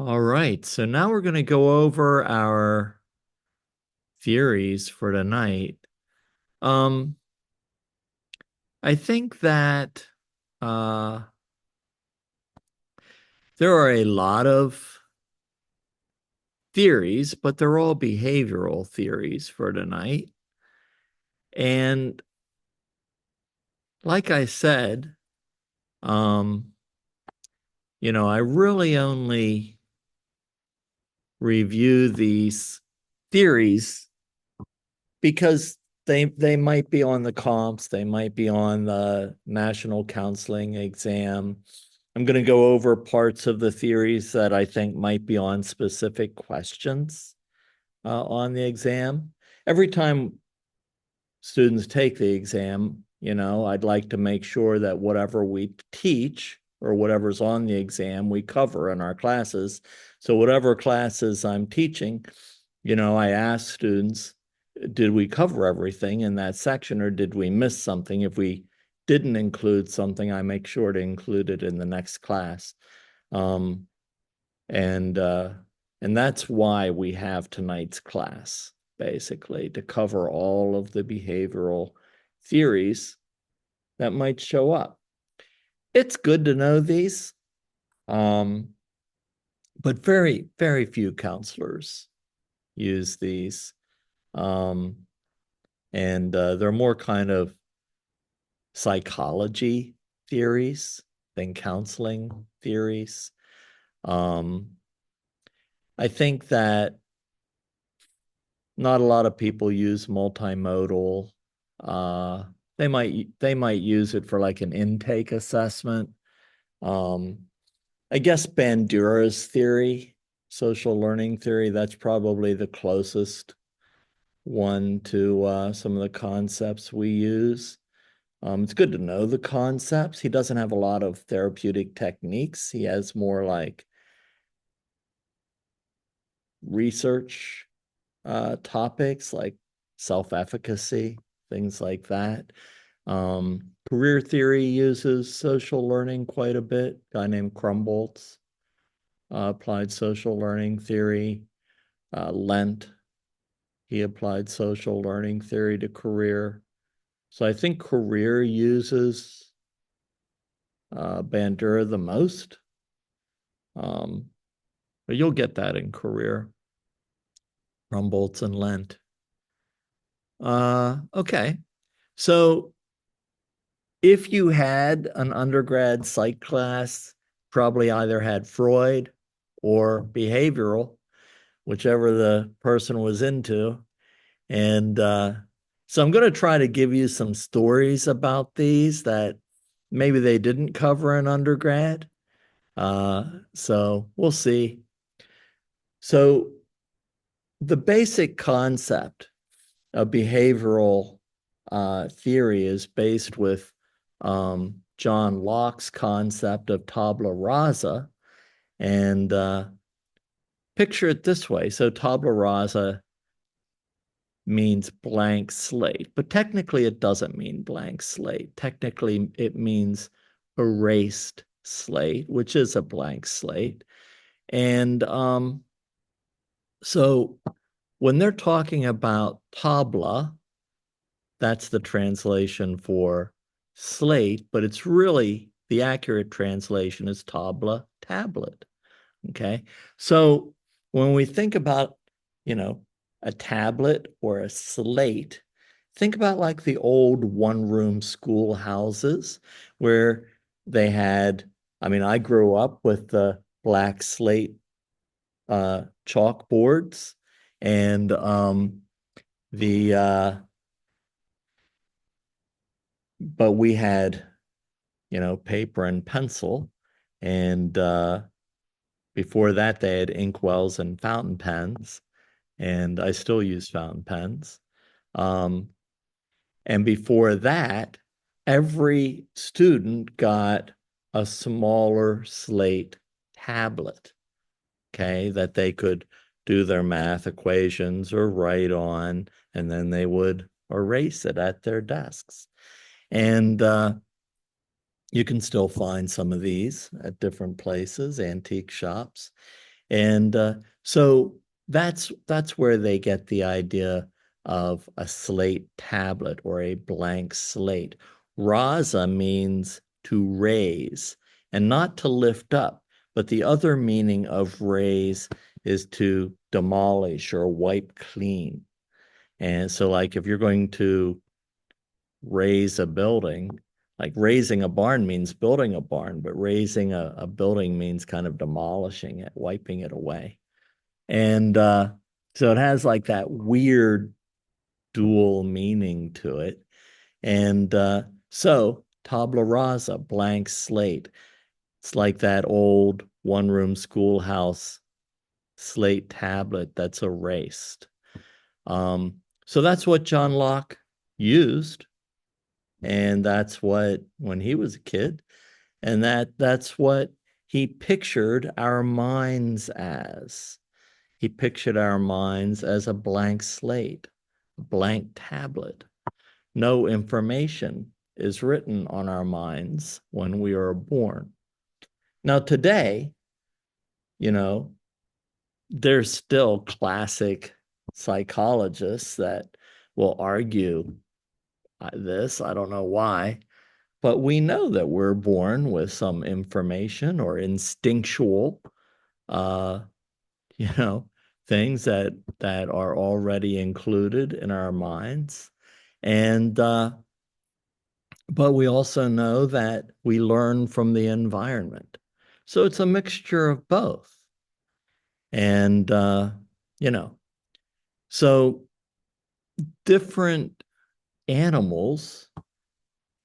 All right, so now we're going to go over our theories for tonight. Um, I think that uh, there are a lot of theories, but they're all behavioral theories for tonight. And like I said, um, I really only review these theories because they might be on the comps, they might be on the national counseling exam. I'm going to go over parts of the theories that I think might be on specific questions on the exam. Every time students take the exam, I'd like to make sure that whatever we teach or whatever's on the exam, we cover in our classes. So whatever classes I'm teaching, I ask students, did we cover everything in that section or did we miss something? If we didn't include something, I make sure to include it in the next class. Um, and uh, and that's why we have tonight's class, basically, to cover all of the behavioral theories that might show up. It's good to know these, um, but very, very few counselors use these. Um, and they're more kind of psychology theories than counseling theories. Um, I think that not a lot of people use multimodal. Uh, they might use it for like an intake assessment. Um, I guess Bandura's theory, social learning theory, that's probably the closest one to some of the concepts we use. It's good to know the concepts. He doesn't have a lot of therapeutic techniques. He has more like research topics like self-efficacy, things like that. Career theory uses social learning quite a bit. A guy named Krumboltz applied social learning theory. Lent, he applied social learning theory to career. So I think career uses Bandura the most. Um, but you'll get that in career, Krumboltz and Lent. Okay. So if you had an undergrad psych class, probably either had Freud or behavioral, whichever the person was into. And so I'm going to try to give you some stories about these that maybe they didn't cover in undergrad. So we'll see. So the basic concept of behavioral theory is based with John Locke's concept of tabula rasa. And picture it this way. So tabula rasa means blank slate, but technically it doesn't mean blank slate. Technically, it means erased slate, which is a blank slate. And so when they're talking about tabla, that's the translation for slate, but it's really the accurate translation is tabla, tablet. Okay. So when we think about, you know, a tablet or a slate, think about like the old one-room schoolhouses where they had, I mean, I grew up with the black slate chalkboards and the but we had, paper and pencil and before that they had inkwells and fountain pens and I still use fountain pens. Um, and before that, every student got a smaller slate tablet, okay, that they could do their math equations or write on, and then they would erase it at their desks. And you can still find some of these at different places, antique shops. And so that's where they get the idea of a slate tablet or a blank slate. Rasa means to raise and not to lift up, but the other meaning of raise is to demolish or wipe clean. And so, like, if you're going to raise a building, like raising a barn means building a barn, but raising a building means kind of demolishing it, wiping it away. And so it has like that weird dual meaning to it. And so tabla rasa, blank slate. It's like that old one-room schoolhouse slate tablet that's erased. So that's what John Locke used. And that's what, when he was a kid, and that's what he pictured our minds as. He pictured our minds as a blank slate, a blank tablet. No information is written on our minds when we are born. Now, today, you know, there's still classic psychologists that will argue this. I don't know why, but we know that we're born with some information or instinctual, uh, you know, things that are already included in our minds. And but we also know that we learn from the environment. So it's a mixture of both. And you know, so different animals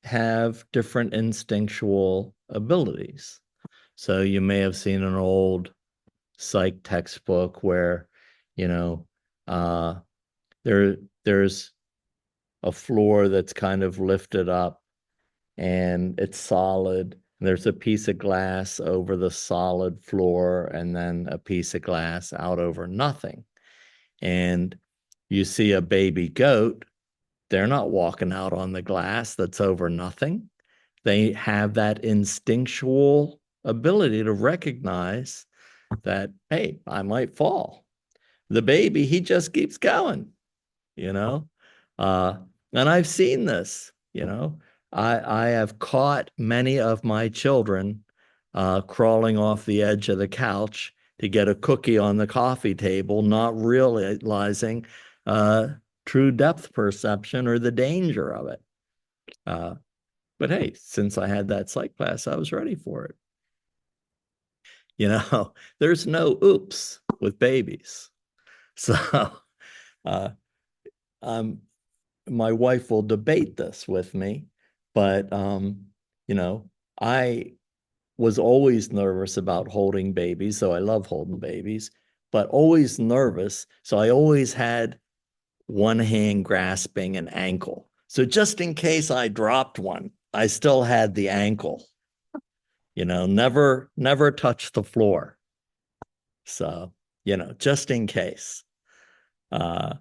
have different instinctual abilities. So you may have seen an old psych textbook where, you know, uh, there's a floor that's kind of lifted up and it's solid. And there's a piece of glass over the solid floor and then a piece of glass out over nothing. And you see a baby goat, they're not walking out on the glass that's over nothing. They have that instinctual ability to recognize that, hey, I might fall. The baby, he just keeps going, you know? Uh, and I've seen this, you know. I have caught many of my children crawling off the edge of the couch to get a cookie on the coffee table, not realizing uh, true depth perception or the danger of it. Uh, but hey, since I had that psych class, I was ready for it. You know, there's no oops with babies. So uh, um, my wife will debate this with me, but you know, I was always nervous about holding babies, so I love holding babies, but always nervous. So I always had one hand grasping an ankle. So just in case I dropped one, I still had the ankle, you know, never touch the floor. So, you know, just in case. Uh,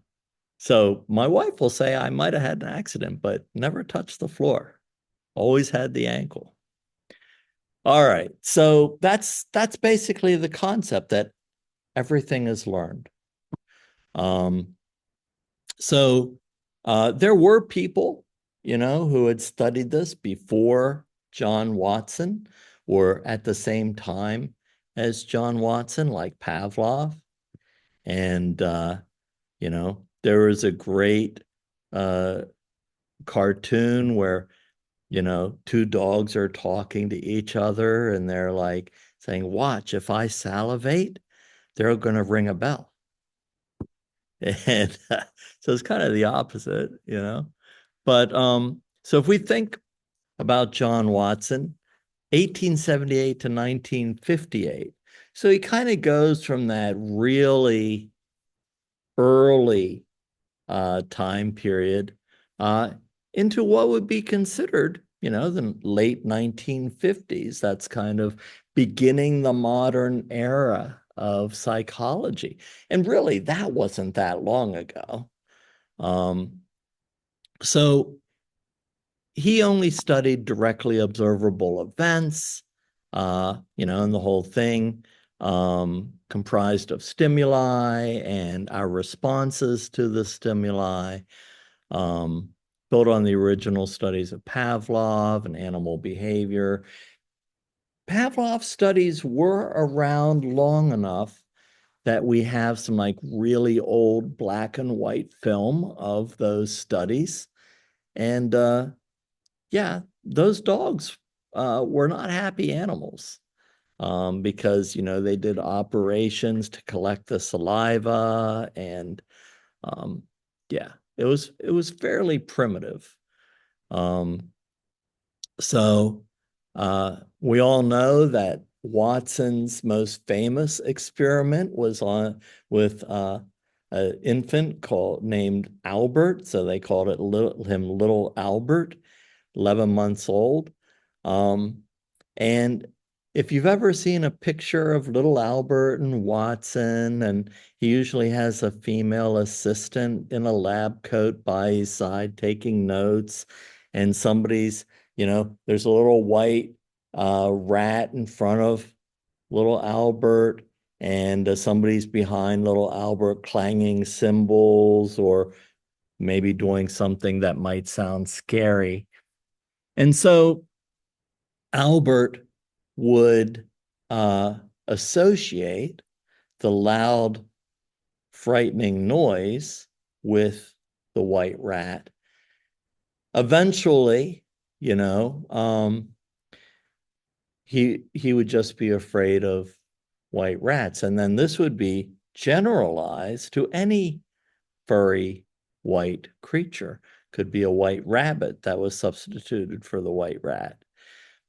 so my wife will say I might have had an accident, but never touched the floor. Always had the ankle. All right. So that's basically the concept that everything is learned. Um, so there were people, you know, who had studied this before John Watson or at the same time as John Watson, like Pavlov. And you know, there was a great uh, cartoon where, you know, two dogs are talking to each other and they're like saying, watch, if I salivate, they're going to ring a bell. And so it's kind of the opposite, you know. But so if we think about John Watson, 1878 to 1958, so he kind of goes from that really early time period uh, into what would be considered, you know, the late 1950s. That's kind of beginning the modern era of psychology. And really, that wasn't that long ago. Um, so he only studied directly observable events, you know, and the whole thing. comprised of stimuli and our responses to the stimuli, um, built on the original studies of Pavlov and animal behavior. Pavlov studies were around long enough that we have some like really old black and white film of those studies. And yeah, those dogs were not happy animals, because, they did operations to collect the saliva, and um, yeah, it was fairly primitive. Um, so we all know that Watson's most famous experiment was on with an infant named Albert. So they called him Little Albert, 11 months old. Um, and if you've ever seen a picture of little Albert and Watson, and he usually has a female assistant in a lab coat by his side taking notes, and there's a little white rat in front of little Albert, and somebody's behind little Albert clanging cymbals or maybe doing something that might sound scary. And so Albert would associate the loud, frightening noise with the white rat. Eventually, you know, he would just be afraid of white rats, and then this would be generalized to any furry white creature. Could be a white rabbit that was substituted for the white rat.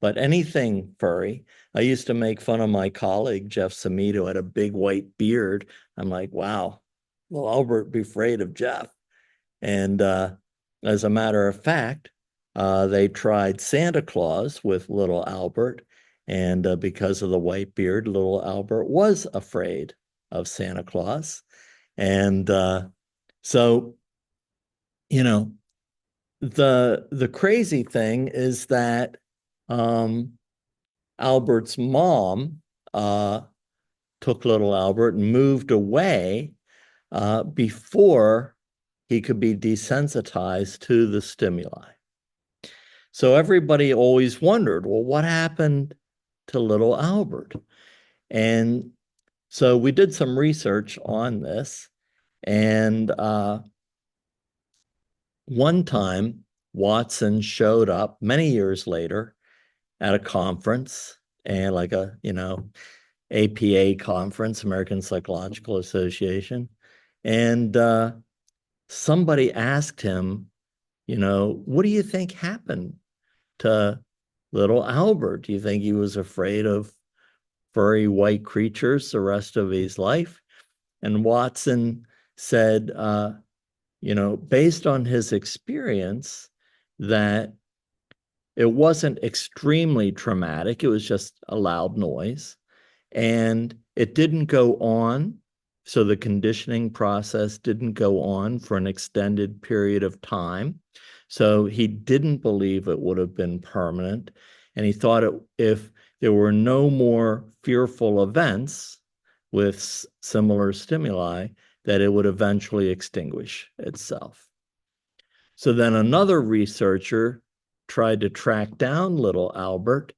But anything furry. I used to make fun of my colleague, Jeff Samito, who had a big white beard. I'm like, wow, will Albert be afraid of Jeff? And as a matter of fact, they tried Santa Claus with little Albert. And because of the white beard, little Albert was afraid of Santa Claus. And so, you know, the crazy thing is that um, Albert's mom took little Albert and moved away before he could be desensitized to the stimuli. So everybody always wondered, well, what happened to little Albert? And so we did some research on this. And one time, Watson showed up many years later at a conference, and like APA conference, American Psychological Association. And somebody asked him, what do you think happened to little Albert? Do you think he was afraid of furry white creatures the rest of his life? And Watson said, based on his experience, that it wasn't extremely traumatic. It was just a loud noise. And it didn't go on. So the conditioning process didn't go on for an extended period of time. So he didn't believe it would have been permanent. And he thought if there were no more fearful events with similar stimuli, that it would eventually extinguish itself. So then another researcher tried to track down little Albert,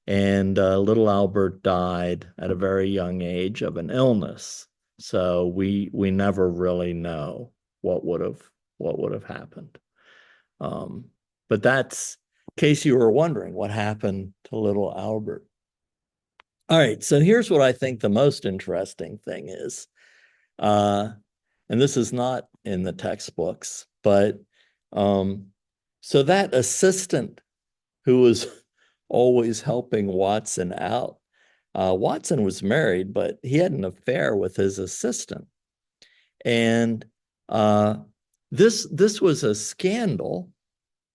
and little Albert died at a very young age of an illness. So we never really know what would have happened. Um, but that's in case you were wondering what happened to little Albert. All right, so here's what I think the most interesting thing is. Uh, and this is not in the textbooks, but so that assistant who was always helping Watson out. Watson was married, but he had an affair with his assistant. And this was a scandal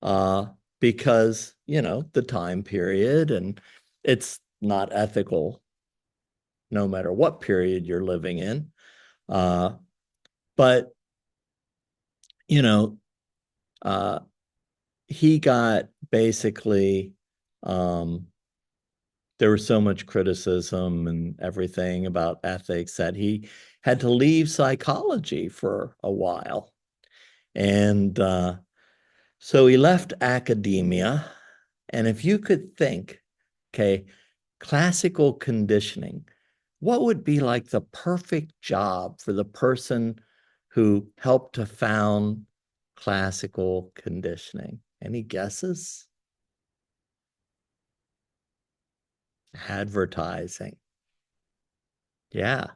uh, because, the time period, and it's not ethical no matter what period you're living in. But, you know, he got basically there was so much criticism and everything about ethics that he had to leave psychology for a while. And so he left academia. And if you could think, okay, classical conditioning, what would be like the perfect job for the person who helped to found classical conditioning? Any guesses? Advertising. Yeah.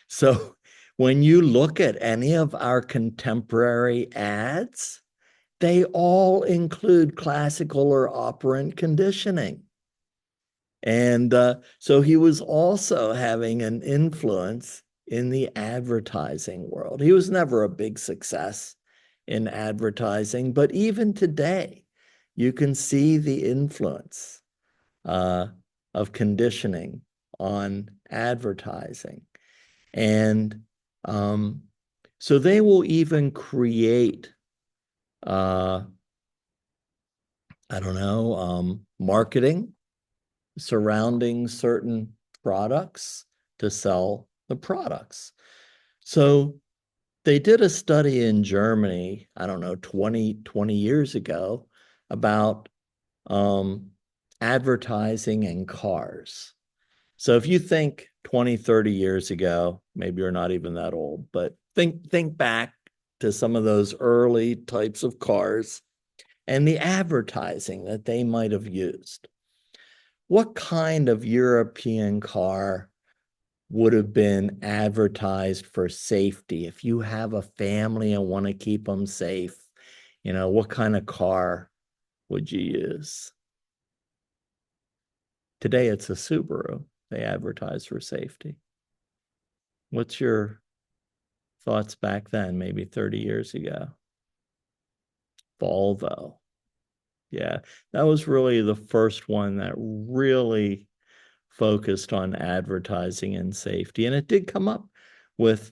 So when you look at any of our contemporary ads, they all include classical or operant conditioning. And so he was also having an influence in the advertising world. He was never a big success in advertising, but even today, you can see the influence uh, of conditioning on advertising. And so they will even create, I don't know, marketing surrounding certain products to sell the products. So they did a study in Germany, I don't know, 20 years ago about advertising and cars. So if you think 20, 30 years ago, maybe you're not even that old, but think back to some of those early types of cars and the advertising that they might have used. What kind of European car would have been advertised for safety? If you have a family and want to keep them safe, what kind of car would you use? Today it's a Subaru. They advertise for safety. What's your thoughts back then, maybe 30 years ago? Volvo. Yeah, that was really the first one that really focused on advertising and safety. And it did come up with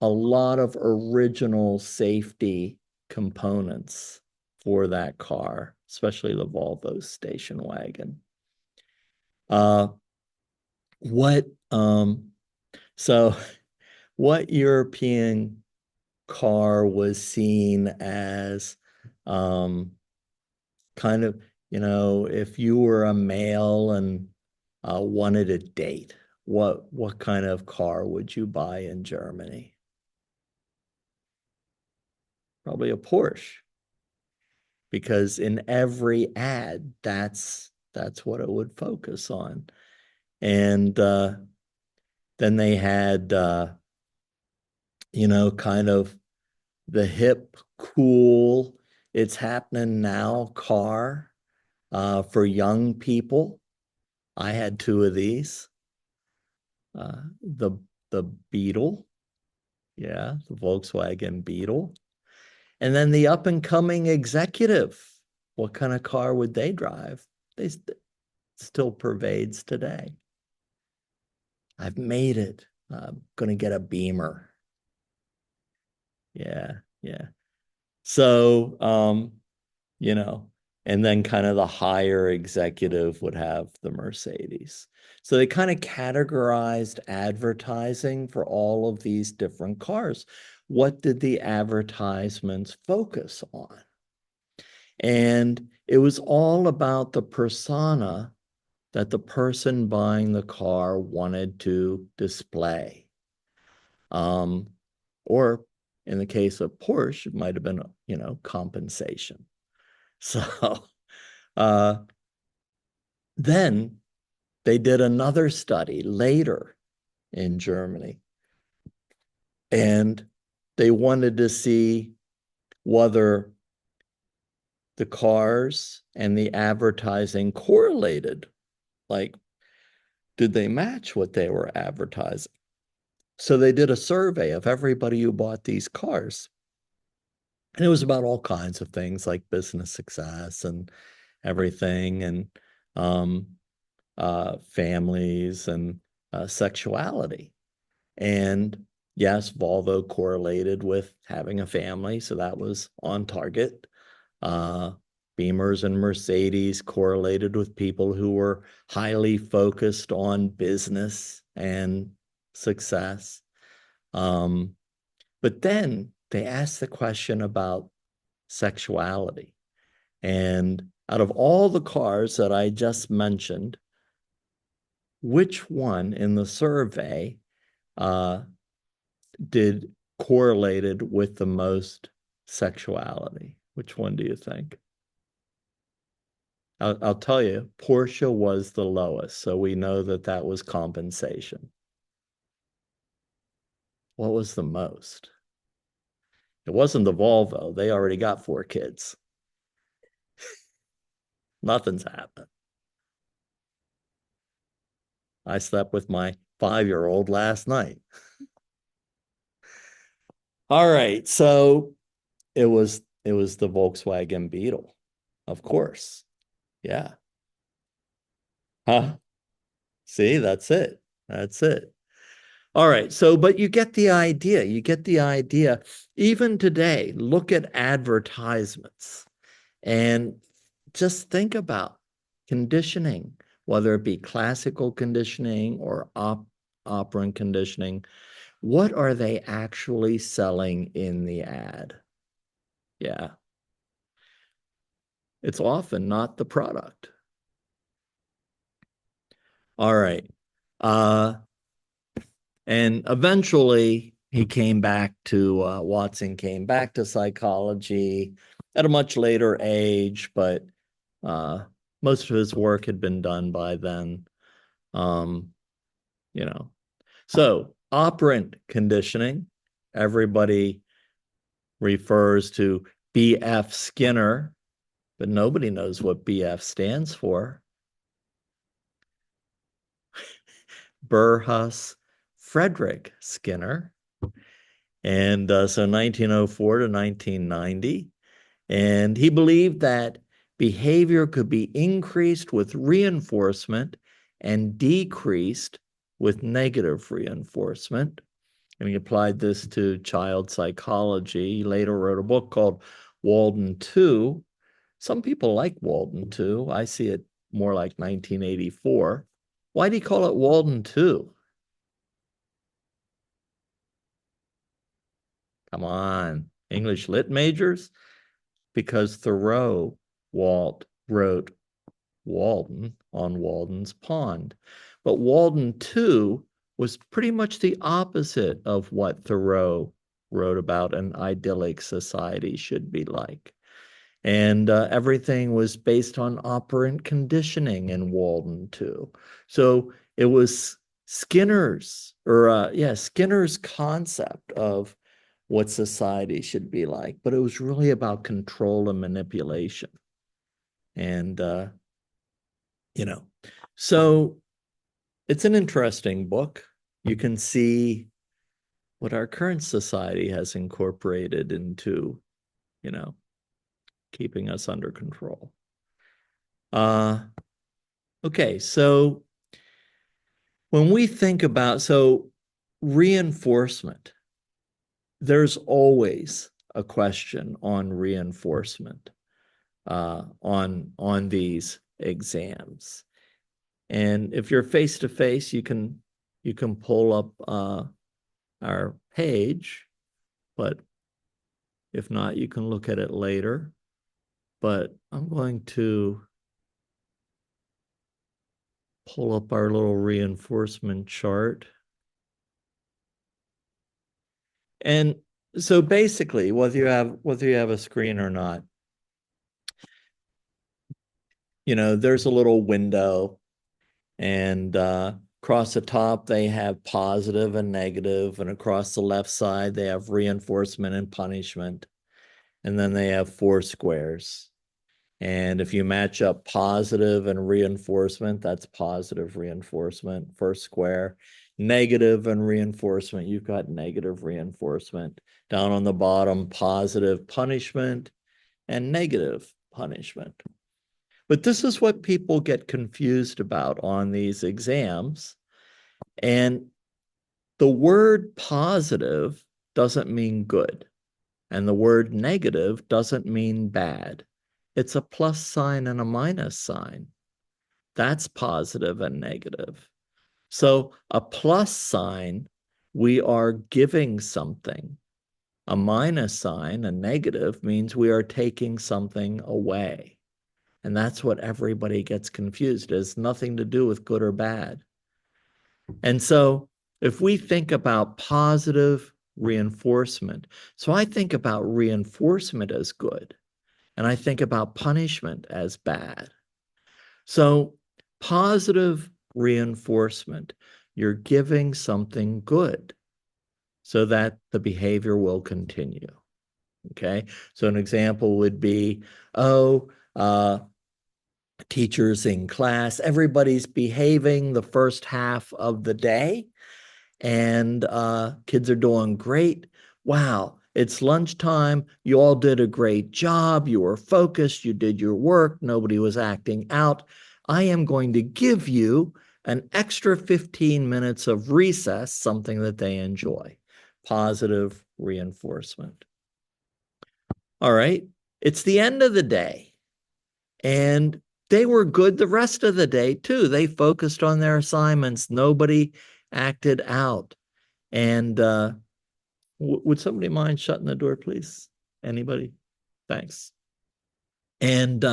a lot of original safety components for that car, especially the Volvo station wagon. Uh, what so what European car was seen as kind of, if you were a male and wanted a date, what kind of car would you buy in Germany? Probably a Porsche, because in every ad, that's what it would focus on. And then they had kind of the hip, cool, it's happening now car for young people. I had two of these. The Beetle, yeah, the Volkswagen Beetle. And then the up and coming executive, what kind of car would they drive? They still pervades today. I've made it. I'm going to get a Beamer. Yeah, yeah. So, and then kind of the higher executive would have the Mercedes. So they kind of categorized advertising for all of these different cars. What did the advertisements focus on? And it was all about the persona that the person buying the car wanted to display. Or in the case of Porsche, it might have been, compensation. So uh, then they did another study later in Germany, and they wanted to see whether the cars and the advertising correlated. Like, did they match what they were advertising? So they did a survey of everybody who bought these cars. And it was about all kinds of things like business success and everything, and families and sexuality. And yes, Volvo correlated with having a family, so that was on target. Beamers and Mercedes correlated with people who were highly focused on business and success. But then they asked the question about sexuality. And out of all the cars that I just mentioned, which one in the survey did correlated with the most sexuality? Which one do you think? I'll tell you, Porsche was the lowest, so we know that that was compensation. What was the most? It wasn't the Volvo. They already got 4 kids. Nothing's happened. I slept with my 5-year-old last night. All right, so it was the Volkswagen Beetle, of course. Yeah. Huh? See, that's it. That's it. All right. So, but you get the idea. You get the idea. Even today, look at advertisements and just think about conditioning, whether it be classical conditioning or operant conditioning. What are they actually selling in the ad? Yeah. It's often not the product. All right. And eventually he came back to, Watson came back to psychology at a much later age, but most of his work had been done by then. Um, you know, so operant conditioning, everybody refers to B.F. Skinner, but nobody knows what B.F. stands for. Burrhus Frederick Skinner. And so 1904 to 1990. And he believed that behavior could be increased with reinforcement and decreased with negative reinforcement. And he applied this to child psychology. He later wrote a book called Walden 2. Some people like Walden 2. I see it more like 1984. Why do you call it Walden 2? Come on, English lit majors? Because Thoreau wrote Walden on Walden's Pond. But Walden 2 was pretty much the opposite of what Thoreau wrote about an idyllic society should be like. And everything was based on operant conditioning in Walden 2. So it was Skinner's concept of what society should be like, but it was really about control and manipulation. And, so it's an interesting book. You can see what our current society has incorporated into, keeping us under control. Okay, so when we think about, reinforcement, there's always a question on reinforcement on these exams. And if you're face to face, you can pull up our page, but if not, you can look at it later. But I'm going to pull up our little reinforcement chart. And so basically, whether you have a screen or not, there's a little window, and across the top they have positive and negative, and across the left side they have reinforcement and punishment, and then they have 4 squares. And if you match up positive and reinforcement, that's positive reinforcement, first square. Negative and reinforcement, you've got negative reinforcement. Down on the bottom, positive punishment and negative punishment. But this is what people get confused about on these exams. And the word positive doesn't mean good, and the word negative doesn't mean bad. it's a plus sign and a minus sign. That's positive and negative. So a plus sign, we are giving something. A minus sign, a negative, means we are taking something away. And that's what everybody gets confused. It has nothing to do with good or bad. And so if we think about positive reinforcement, so I think about reinforcement as good, and I think about punishment as bad. So positive reinforcement, you're giving something good so that the behavior will continue. Okay. So an example would be, teachers in class, everybody's behaving the first half of the day, and kids are doing great. Wow, it's lunchtime. You all did a great job. You were focused. You did your work. Nobody was acting out. I am going to give you an extra 15 minutes of recess, something that they enjoy. Positive reinforcement. All right. It's the end of the day. And they were good the rest of the day, too. They focused on their assignments. Nobody acted out. And would somebody mind shutting the door, please? Anybody? Thanks. And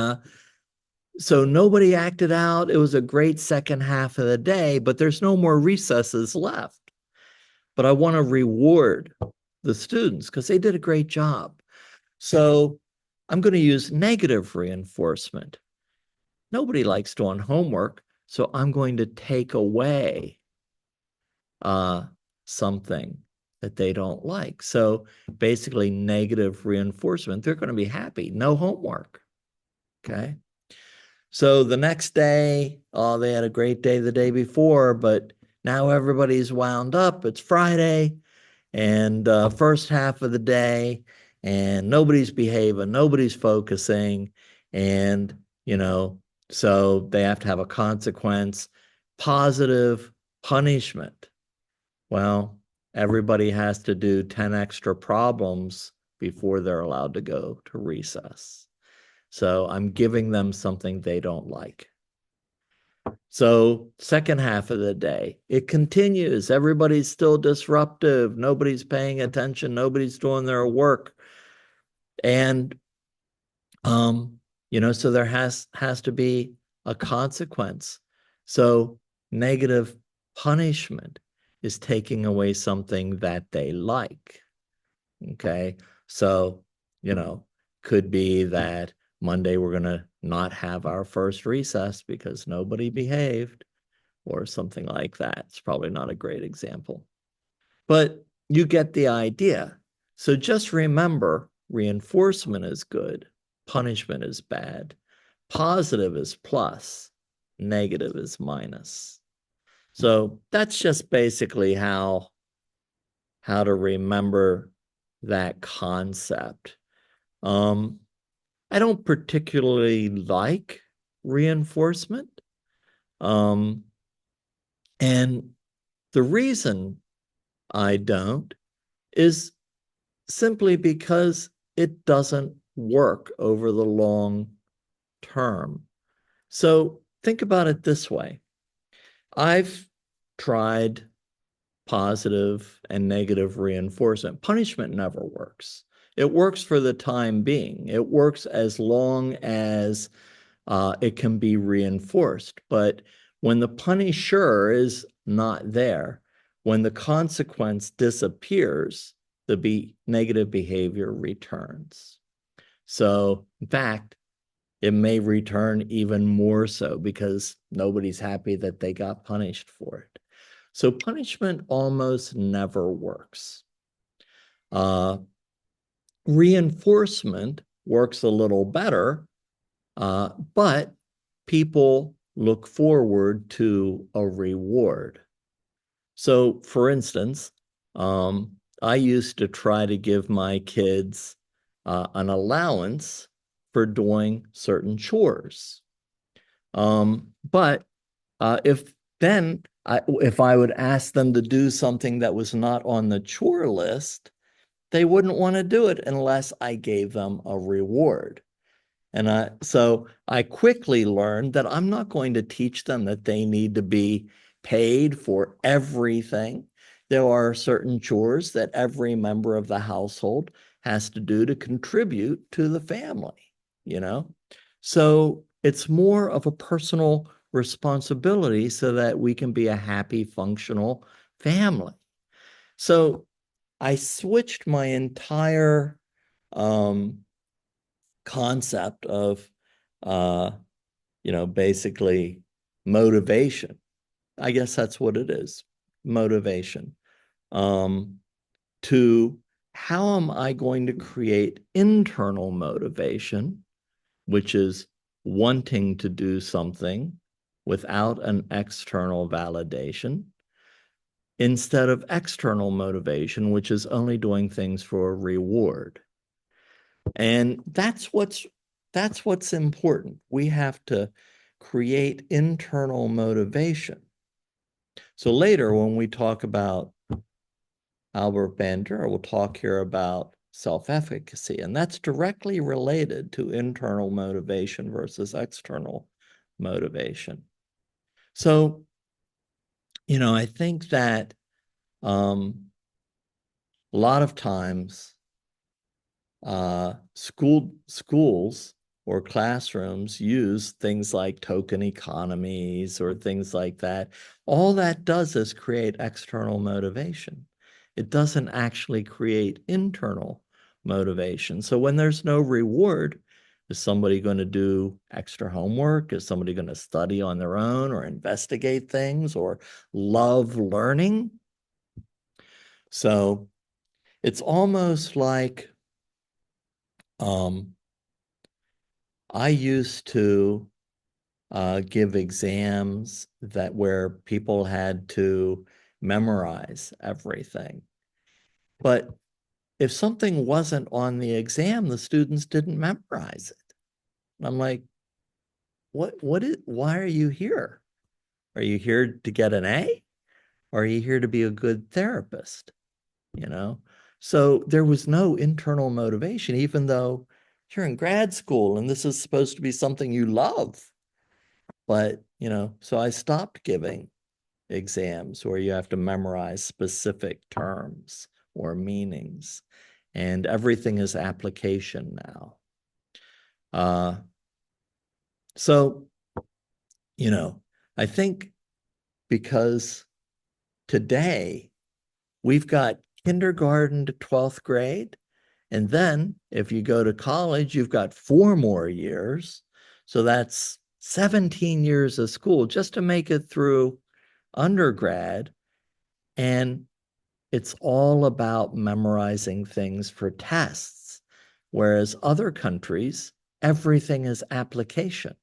so nobody acted out. It was a great second half of the day, but there's no more recesses left. But I want to reward the students because they did a great job. So I'm going to use negative reinforcement. Nobody likes doing homework, so I'm going to take away something that they don't like. So basically negative reinforcement. They're going to be happy. No homework. Okay. So the next day, oh, they had a great day the day before, but now everybody's wound up. It's Friday and first half of the day, and nobody's behaving, nobody's focusing, and, so they have to have a consequence. Positive punishment. Well, everybody has to do 10 extra problems before they're allowed to go to recess. So I'm giving them something they don't like. So second half of the day, it continues. Everybody's still disruptive. Nobody's paying attention. Nobody's doing their work. And, so there has to be a consequence. So negative punishment is taking away something that they like. Okay. So, could be that Monday we're going to not have our first recess because nobody behaved or something like that. It's probably not a great example, but you get the idea. So just remember, reinforcement is good, punishment is bad, positive is plus, negative is minus. So that's just basically how to remember that concept. I don't particularly like reinforcement. And the reason I don't is simply because it doesn't work over the long term. So think about it this way. I've tried positive and negative reinforcement. Punishment never works. It works for the time being. It works as long as it can be reinforced. But when the punisher is not there, when the consequence disappears, the negative behavior returns. So, in fact, it may return even more so because nobody's happy that they got punished for it. So punishment almost never works. Reinforcement works a little better, but people look forward to a reward. So, for instance, I used to try to give my kids an allowance for doing certain chores. But if I would ask them to do something that was not on the chore list, they wouldn't want to do it unless I gave them a reward. So I quickly learned that I'm not going to teach them that they need to be paid for everything. There are certain chores that every member of the household has to do to contribute to the family, you know? So it's more of a personal responsibility so that we can be a happy, functional family. So I switched my entire um, concept of, uh, basically motivation. I guess that's what it is, motivation. Um, to how am I going to create internal motivation, which is wanting to do something without an external validation, instead of external motivation, which is only doing things for a reward. And that's what's important. We have to create internal motivation. So later, when we talk about Albert Bandura, we'll talk here about self-efficacy, and that's directly related to internal motivation versus external motivation. So, I think that a lot of times schools or classrooms use things like token economies or things like that. All that does is create external motivation. It doesn't actually create internal motivation. So when there's no reward, is somebody going to do extra homework? Is somebody going to study on their own or investigate things or love learning? So it's almost like I used to give exams that where people had to memorize everything. But if something wasn't on the exam, the students didn't memorize it. And I'm like, why are you here? Are you here to get an A? Or are you here to be a good therapist? You know? So there was no internal motivation, even though you're in grad school and this is supposed to be something you love. But, so I stopped giving exams where you have to memorize specific terms or meanings, and everything is application now. Uh, so, I think because today we've got kindergarten to 12th grade. And then if you go to college, you've got 4 more years. So that's 17 years of school just to make it through undergrad. And it's all about memorizing things for tests. Whereas other countries, everything is application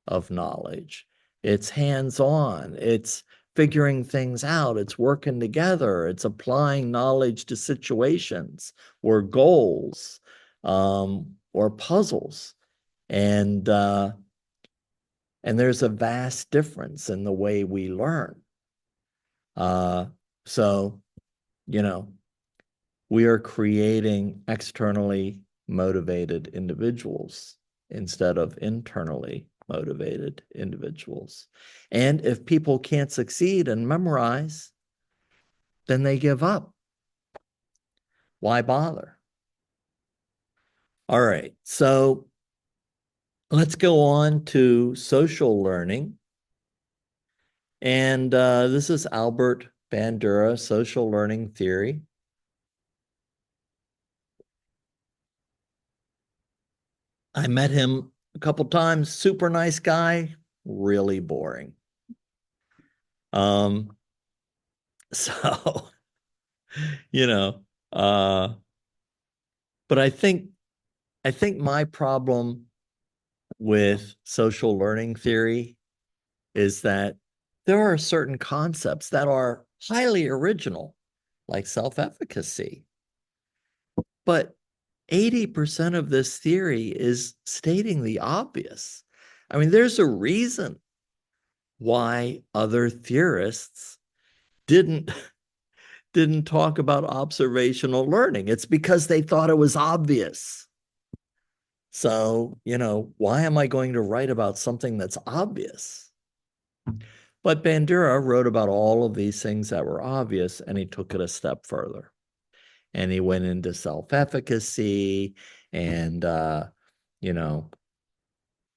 of knowledge. It's hands-on. It's figuring things out. It's working together. It's applying knowledge to situations or goals or puzzles. And there's a vast difference in the way we learn. So, you know, we are creating externally motivated individuals instead of internally motivated individuals. And if people can't succeed and memorize, then they give up. Why bother? All right, so let's go on to social learning. And this is Albert Bandura, Social Learning Theory. I met him a couple times, super nice guy, really boring. Um, so, you know, uh, but I think my problem with social learning theory is that there are certain concepts that are highly original, like self-efficacy. But 80% of this theory is stating the obvious. I mean, there's a reason why other theorists didn't didn't talk about observational learning. It's because they thought it was obvious. So, why am I going to write about something that's obvious? But Bandura wrote about all of these things that were obvious, and he took it a step further. And he went into self-efficacy and, a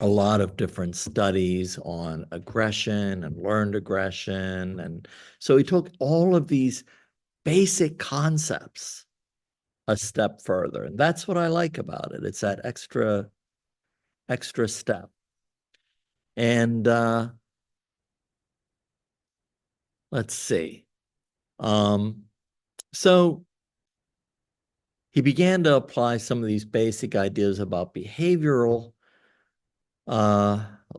lot of different studies on aggression and learned aggression. And so he took all of these basic concepts a step further. And that's what I like about it. It's that extra step. And let's see. So he began to apply some of these basic ideas about behavioral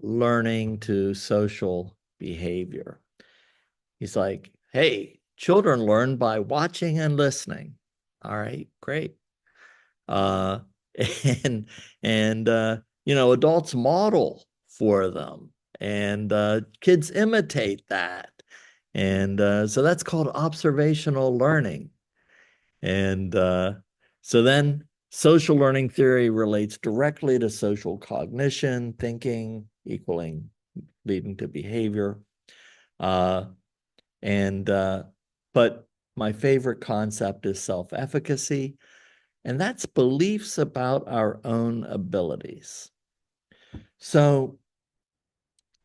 learning to social behavior. He's like, hey, children learn by watching and listening. All right, great. Uh, and adults model for them, and kids imitate that. And so that's called observational learning. And so then social learning theory relates directly to social cognition, thinking, equaling, leading to behavior. But my favorite concept is self-efficacy, and that's beliefs about our own abilities. So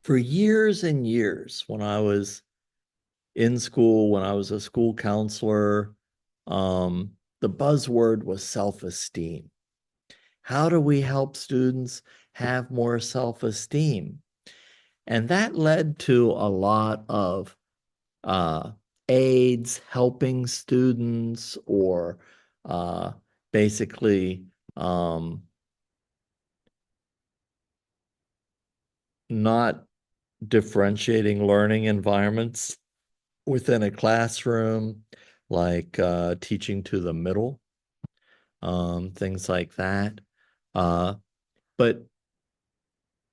for years and years, when I was in school, when I was a school counselor, the buzzword was self-esteem. How do we help students have more self-esteem? And that led to a lot of aids helping students, or basically not differentiating learning environments within a classroom, like teaching to the middle, things like that. But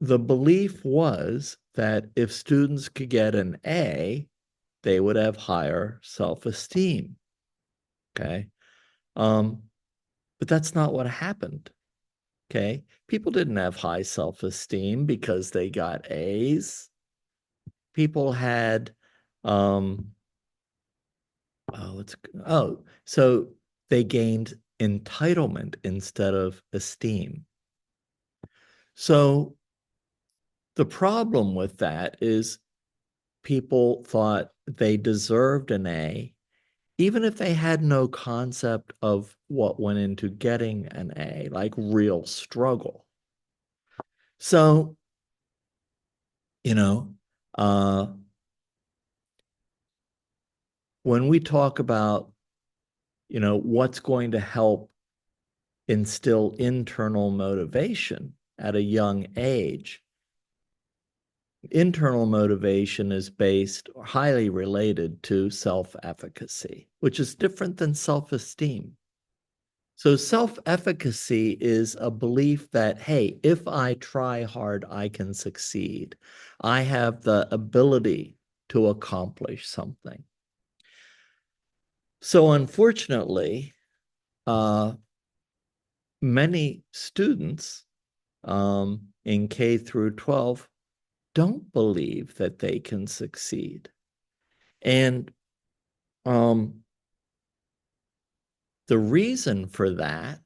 the belief was that if students could get an A, they would have higher self-esteem. Okay. But that's not what happened. Okay. People didn't have high self-esteem because they got A's. People had, so they gained entitlement instead of esteem. So the problem with that is people thought they deserved an A, even if they had no concept of what went into getting an A, like real struggle. So, you know, uh, when we talk about, what's going to help instill internal motivation at a young age, internal motivation is based or highly related to self-efficacy, which is different than self-esteem. So self-efficacy is a belief that, hey, if I try hard, I can succeed. I have the ability to accomplish something. So unfortunately, many students in K through 12 don't believe that they can succeed. And the reason for that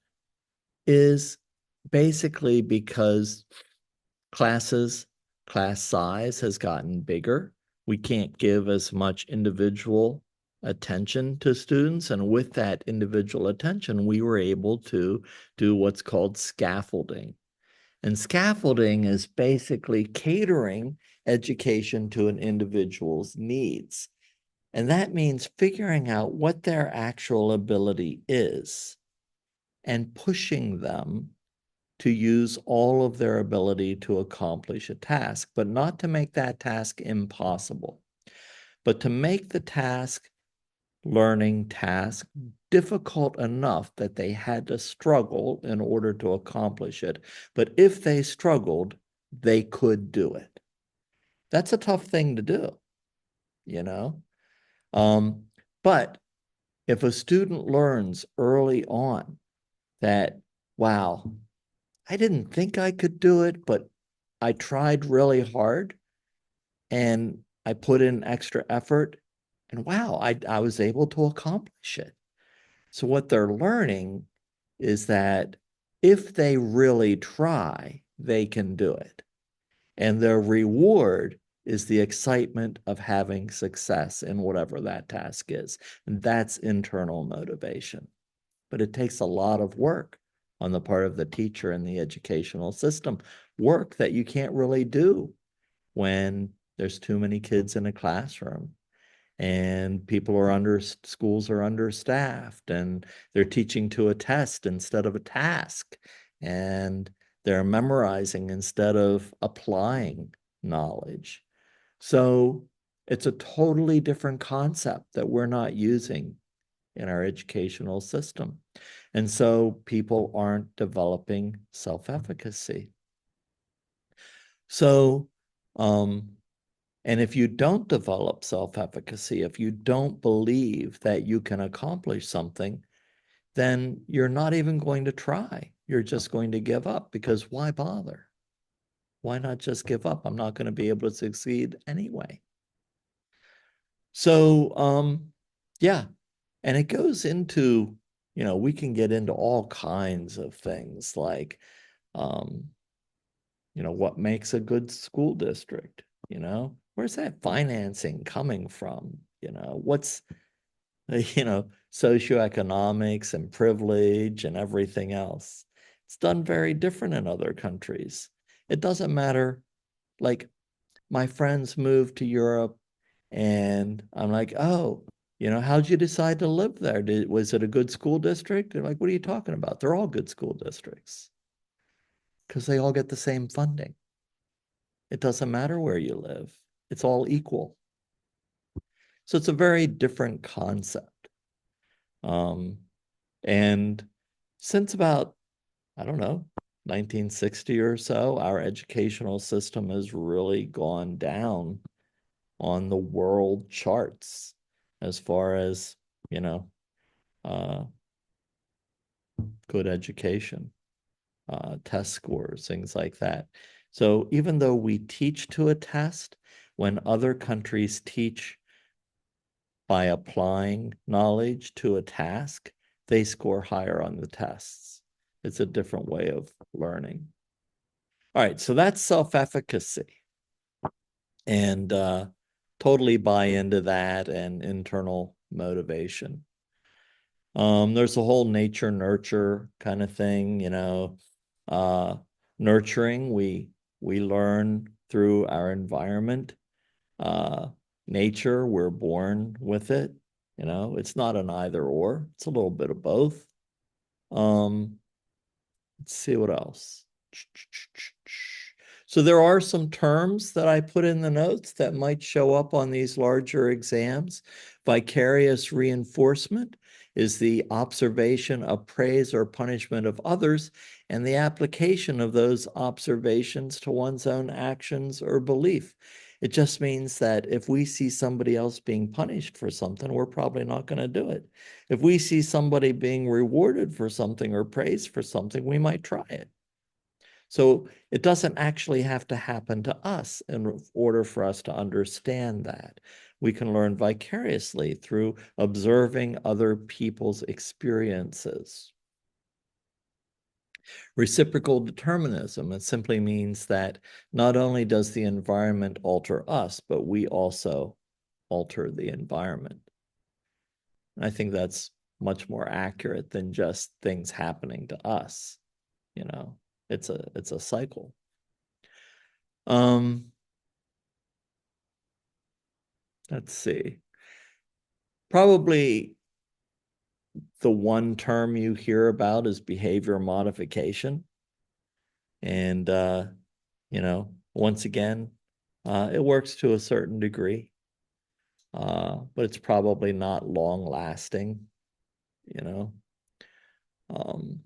is basically because class size has gotten bigger. We can't give as much individual attention to students. And with that individual attention, we were able to do what's called scaffolding. And scaffolding is basically catering education to an individual's needs. And that means figuring out what their actual ability is and pushing them to use all of their ability to accomplish a task, but not to make that task impossible, but to make the learning task difficult enough that they had to struggle in order to accomplish it. But if they struggled, they could do it. That's a tough thing to do, you know? But if a student learns early on that, wow, I didn't think I could do it, but I tried really hard and I put in extra effort and wow, I was able to accomplish it. So what they're learning is that if they really try, they can do it. And their reward is the excitement of having success in whatever that task is. And that's internal motivation. But it takes a lot of work on the part of the teacher and the educational system, work that you can't really do when there's too many kids in a classroom and schools are understaffed and they're teaching to a test instead of a task and they're memorizing instead of applying knowledge. So it's a totally different concept that we're not using in our educational system. And so people aren't developing self-efficacy. So, and if you don't develop self-efficacy, if you don't believe that you can accomplish something, then you're not even going to try. You're just going to give up because why bother? Why not just give up? I'm not going to be able to succeed anyway. So, yeah, and it goes into, we can get into all kinds of things like, um, what makes a good school district? Where's that financing coming from? What's, socioeconomics and privilege and everything else. It's done very different in other countries. It doesn't matter. Like my friends moved to Europe and I'm like, oh, how'd you decide to live there? Was it a good school district? They're like, what are you talking about? They're all good school districts because they all get the same funding. It doesn't matter where you live. It's all equal. So it's a very different concept. Um, and since about, I don't know, 1960 or so, our educational system has really gone down on the world charts as far as, you know, uh, good education, test scores, things like that. So even though we teach to a test, when other countries teach by applying knowledge to a task, they score higher on the tests. It's a different way of learning. All right, so that's self-efficacy. And totally buy into that and internal motivation. There's a whole nature nurture kind of thing, uh, nurturing, we learn through our environment. Uh, nature, we're born with it. It's not an either or, it's a little bit of both. Um, let's see what else. So there are some terms that I put in the notes that might show up on these larger exams. Vicarious reinforcement is the observation of praise or punishment of others and the application of those observations to one's own actions or belief. It just means that if we see somebody else being punished for something, we're probably not going to do it. If we see somebody being rewarded for something or praised for something, we might try it. So it doesn't actually have to happen to us in order for us to understand that. We can learn vicariously through observing other people's experiences. Reciprocal determinism, it simply means that not only does the environment alter us, but we also alter the environment. And I think that's much more accurate than just things happening to us. It's a cycle. Let's see. Probably the one term you hear about is behavior modification. And once again, it works to a certain degree. But it's probably not long lasting, you know. Um,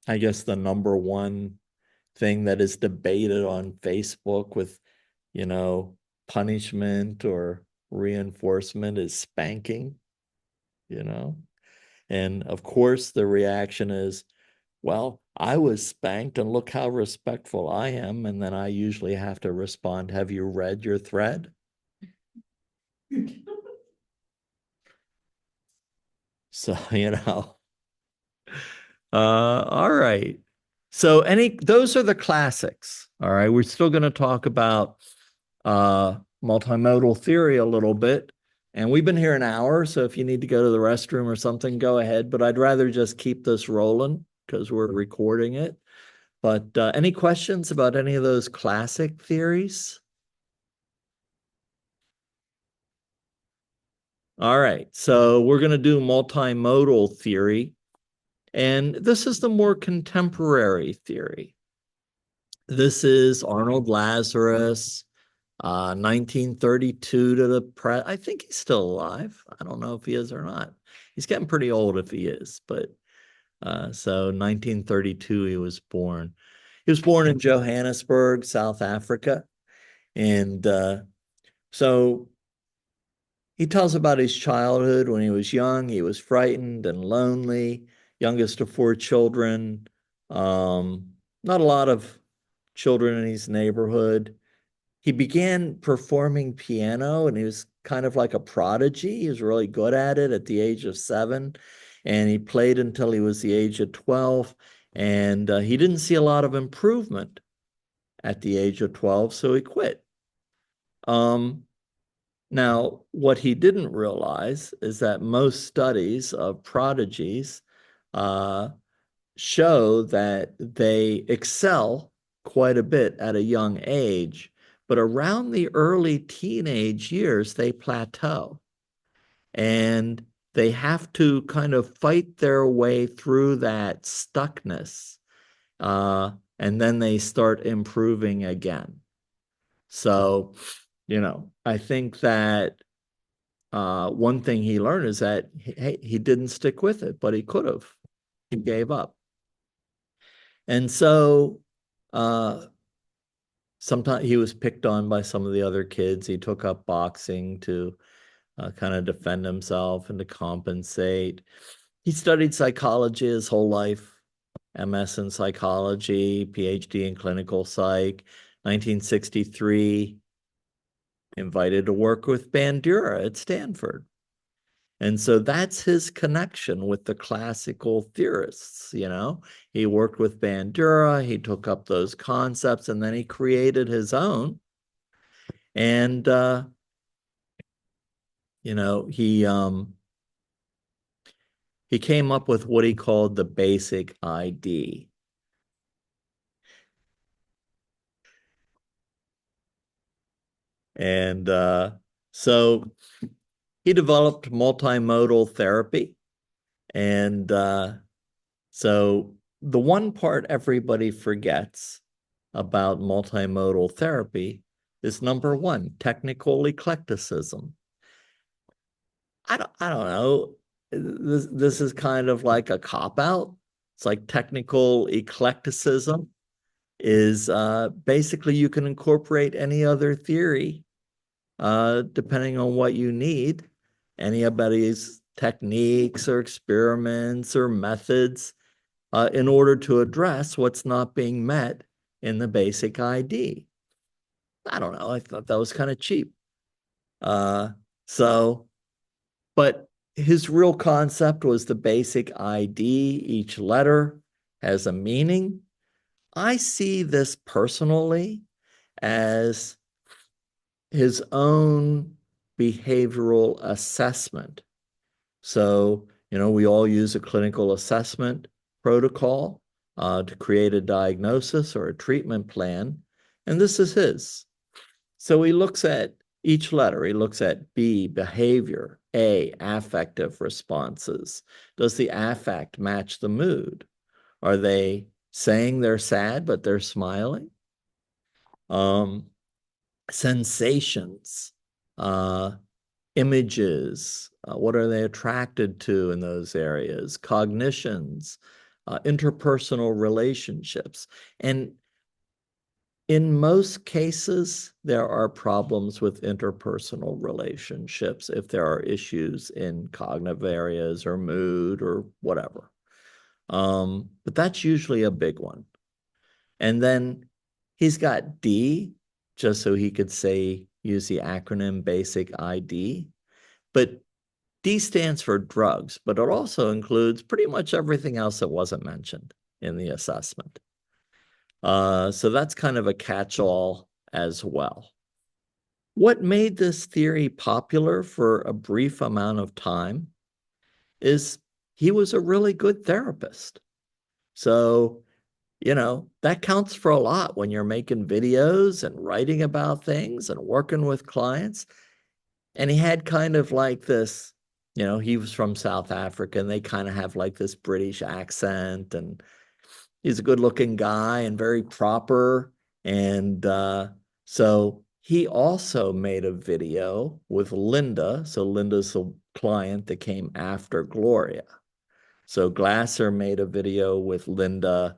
I guess the number one thing that is debated on Facebook with, punishment or reinforcement is spanking, you know. And of course, the reaction is, well, I was spanked and look how respectful I am. And then I usually have to respond, have you read your thread? So, all right. So those are the classics. All right. We're still going to talk about multimodal theory a little bit. And we've been here an hour, so if you need to go to the restroom or something, go ahead. But I'd rather just keep this rolling because we're recording it. But any questions about any of those classic theories? All right, so we're going to do multimodal theory. And this is the more contemporary theory. This is Arnold Lazarus, 1932 to the I think he's still alive. I don't know if he is or not. He's getting pretty old if he is, but so 1932 he was born. He was born in Johannesburg, South Africa. And so he tells about his childhood. When he was young, he was frightened and lonely, youngest of four children. Not a lot of children in his neighborhood. He began performing piano and he was kind of like a prodigy. He was really good at it at the age of 7. And he played until he was the age of 12. And he didn't see a lot of improvement at the age of 12, so he quit. Now, what he didn't realize is that most studies of prodigies show that they excel quite a bit at a young age, but around the early teenage years, they plateau and they have to kind of fight their way through that stuckness. And then they start improving again. So, I think that one thing he learned is that he didn't stick with it, but he could have. He gave up. And so sometimes he was picked on by some of the other kids. He took up boxing to kind of defend himself and to compensate. He studied psychology his whole life, MS in psychology, PhD in clinical psych. 1963, invited to work with Bandura at Stanford. And so that's his connection with the classical theorists. He worked with Bandura, he took up those concepts, and then he created his own. And he came up with what he called the basic ID. And so he developed multimodal therapy. And so the one part everybody forgets about multimodal therapy is number one, technical eclecticism. I don't know. This is kind of like a cop-out. It's like technical eclecticism is basically you can incorporate any other theory depending on what you need, anybody's techniques or experiments or methods in order to address what's not being met in the basic ID. I don't know. I thought that was kind of cheap. But his real concept was the basic ID. Each letter has a meaning. I see this personally as his own behavioral assessment. So, we all use a clinical assessment protocol to create a diagnosis or a treatment plan, and this is his. So he looks at each letter. He looks at B, behavior, A, affective responses. Does the affect match the mood? Are they saying they're sad, but they're smiling? Sensations, images, what are they attracted to in those areas? Cognitions, interpersonal relationships. And in most cases, there are problems with interpersonal relationships if there are issues in cognitive areas or mood or whatever. But that's usually a big one. And then he's got D, just so he could say, use the acronym BASIC ID. But D stands for drugs, but it also includes pretty much everything else that wasn't mentioned in the assessment. So that's kind of a catch-all as well. What made this theory popular for a brief amount of time is he was a really good therapist. So, that counts for a lot when you're making videos and writing about things and working with clients. And he had kind of like this, he was from South Africa and they kind of have like this British accent, and he's a good looking guy and very proper. And so he also made a video with Linda. So Linda's the client that came after Gloria. So Glasser made a video with Linda,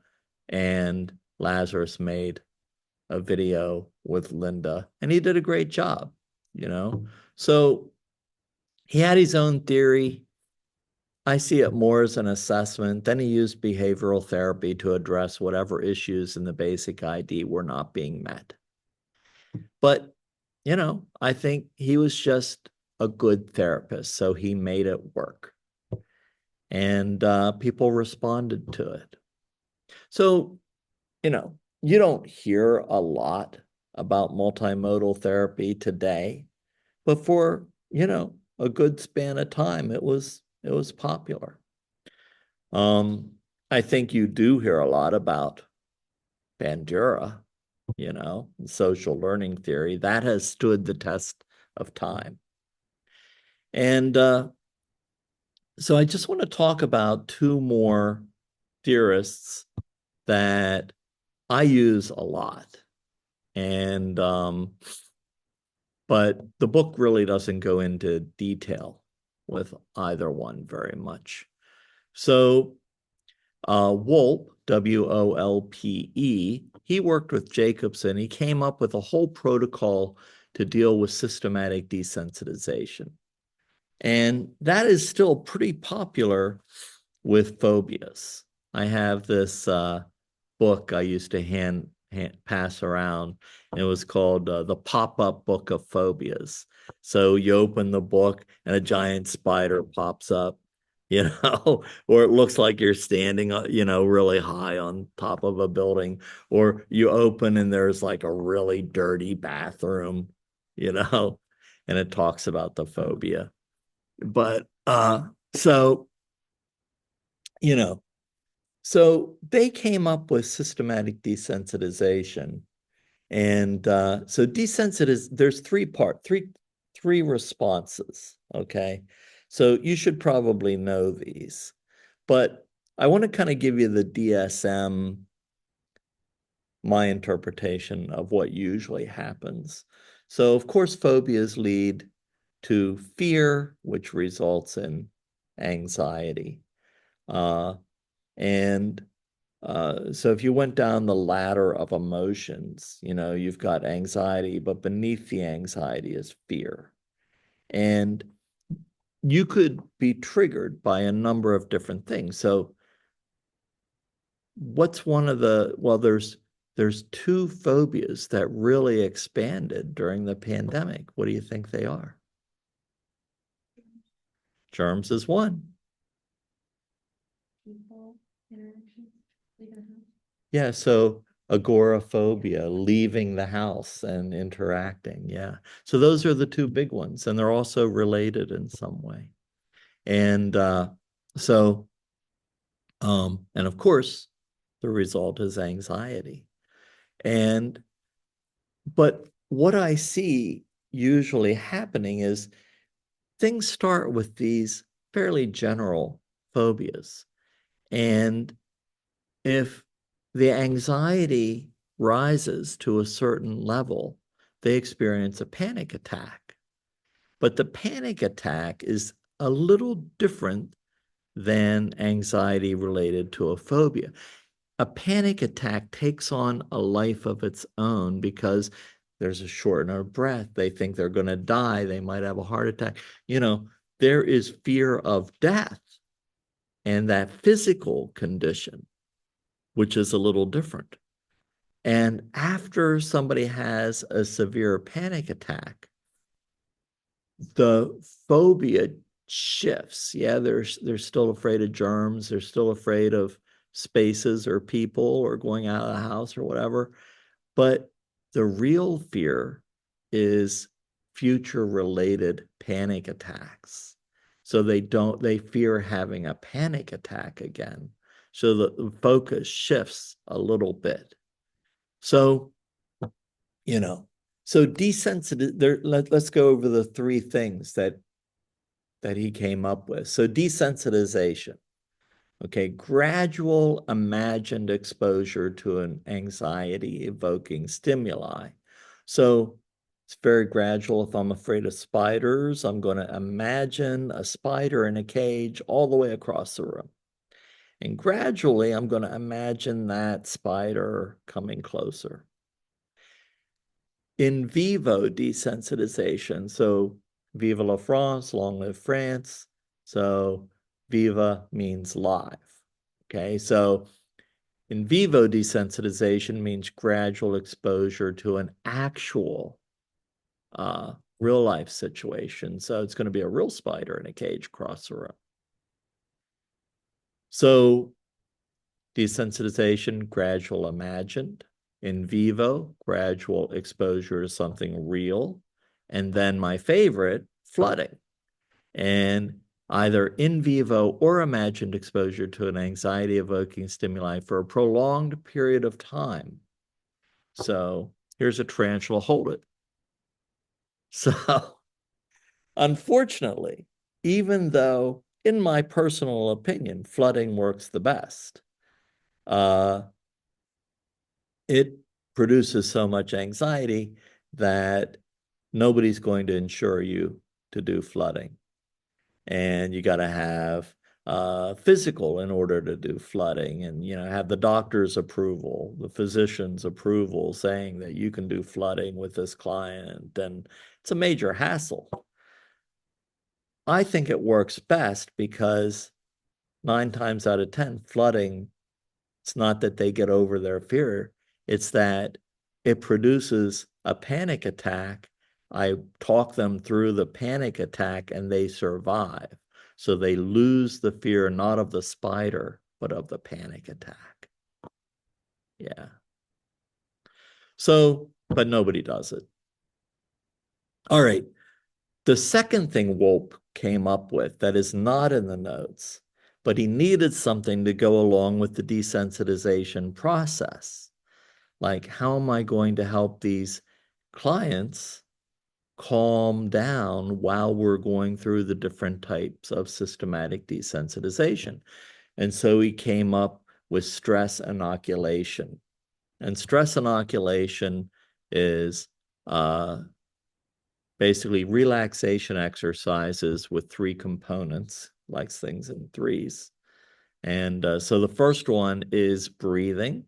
and Lazarus made a video with Linda, and he did a great job, So he had his own theory. I see it more as an assessment. Then he used behavioral therapy to address whatever issues in the basic ID were not being met. But, I think he was just a good therapist, so he made it work. And people responded to it. So, you don't hear a lot about multimodal therapy today, but for, a good span of time, it was popular. I think you do hear a lot about Bandura, social learning theory. That has stood the test of time. And so I just want to talk about two more theorists that I use a lot. And but the book really doesn't go into detail with either one very much. So Wolpe, Wolpe, he worked with Jacobson. He came up with a whole protocol to deal with systematic desensitization. And that is still pretty popular with phobias. I have this book I used to hand pass around. And it was called The Pop-Up Book of Phobias. So you open the book and a giant spider pops up, or it looks like you're standing, really high on top of a building, or you open and there's like a really dirty bathroom, and it talks about the phobia. But so, so they came up with systematic desensitization. And so there's three responses, okay? So you should probably know these. But I want to kind of give you the DSM, my interpretation of what usually happens. So of course, phobias lead to fear, which results in anxiety. And so if you went down the ladder of emotions, you've got anxiety, but beneath the anxiety is fear. And you could be triggered by a number of different things. So what's there's two phobias that really expanded during the pandemic. What do you think they are? Germs is one. People, interactions, leaving the house. Yeah, so agoraphobia, leaving the house and interacting. Yeah. So those are the two big ones, and they're also related in some way. And so, and of course, the result is anxiety. But what I see usually happening is things start with these fairly general phobias. And if the anxiety rises to a certain level, they experience a panic attack. But the panic attack is a little different than anxiety related to a phobia. A panic attack takes on a life of its own because there's a shortness of breath. They think they're going to die. They might have a heart attack. There is fear of death and that physical condition, which is a little different. And after somebody has a severe panic attack, the phobia shifts. Yeah, they're still afraid of germs, they're still afraid of spaces or people or going out of the house or whatever. But the real fear is future related panic attacks. So they fear having a panic attack again. So the focus shifts a little bit. So, you know, so desensitiz there, let's go over the three things that he came up with. So desensitization. Okay, gradual imagined exposure to an anxiety-evoking stimuli. So it's very gradual. If I'm afraid of spiders, I'm going to imagine a spider in a cage all the way across the room. And gradually, I'm going to imagine that spider coming closer. In vivo desensitization, so vive la France, long live France. So viva means live. Okay, so in vivo desensitization means gradual exposure to an actual real life situation. So it's going to be a real spider in a cage across the room. So desensitization, gradual imagined. In vivo, gradual exposure to something real. And then my favorite, flooding. And either in vivo or imagined exposure to an anxiety-evoking stimuli for a prolonged period of time. So here's a tarantula, hold it. So unfortunately, even though, in my personal opinion, flooding works the best, it produces so much anxiety that nobody's going to insure you to do flooding. And you got to have physical in order to do flooding, and have the doctor's approval, the physician's approval saying that you can do flooding with this client, and it's a major hassle. I think it works best because 9 times out of 10, flooding, it's not that they get over their fear, it's that it produces a panic attack. I talk them through the panic attack and they survive. So they lose the fear, not of the spider, but of the panic attack. Yeah. So, but nobody does it. All right. The second thing Wolpe came up with that is not in the notes, but he needed something to go along with the desensitization process. Like, how am I going to help these clients calm down while we're going through the different types of systematic desensitization? And so he came up with stress inoculation. And stress inoculation is basically relaxation exercises with 3 components, likes things in threes. And so the first one is breathing.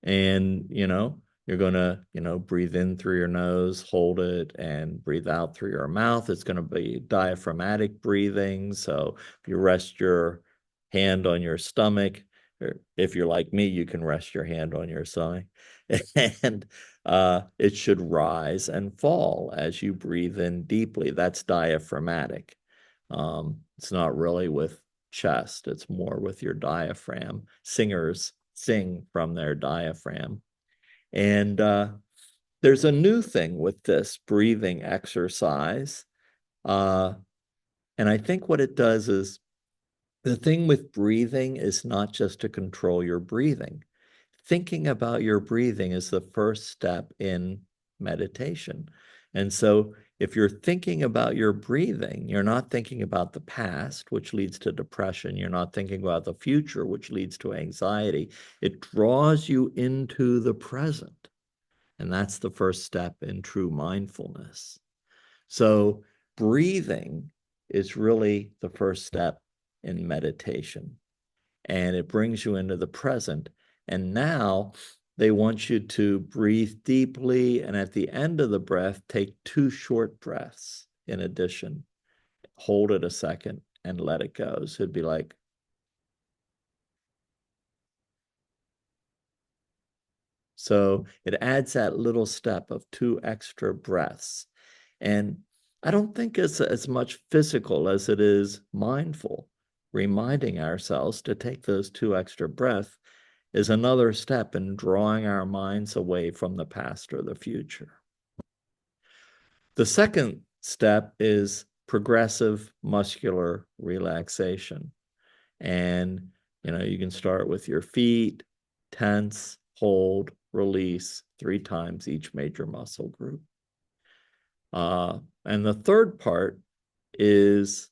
And, you're going to, breathe in through your nose, hold it, and breathe out through your mouth. It's going to be diaphragmatic breathing. So if you rest your hand on your stomach, or if you're like me, you can rest your hand on your stomach. And it should rise and fall as you breathe in deeply. That's diaphragmatic. It's not really with chest, it's more with your diaphragm. Singers sing from their diaphragm. And there's a new thing with this breathing exercise. And I think what it does is, the thing with breathing is not just to control your breathing. Thinking about your breathing is the first step in meditation. And so if you're thinking about your breathing, you're not thinking about the past, which leads to depression. You're not thinking about the future, which leads to anxiety. It draws you into the present. And that's the first step in true mindfulness. So breathing is really the first step in meditation. And it brings you into the present. And now they want you to breathe deeply. And at the end of the breath, take 2 short breaths in addition. Hold it a second and let it go. So it'd be like, So it adds that little step of 2 extra breaths. And I don't think it's as much physical as it is mindful. Reminding ourselves to take those 2 extra breaths is another step in drawing our minds away from the past or the future. The second step is progressive muscular relaxation. And, you can start with your feet, tense, hold, release 3 times each major muscle group. And the third part is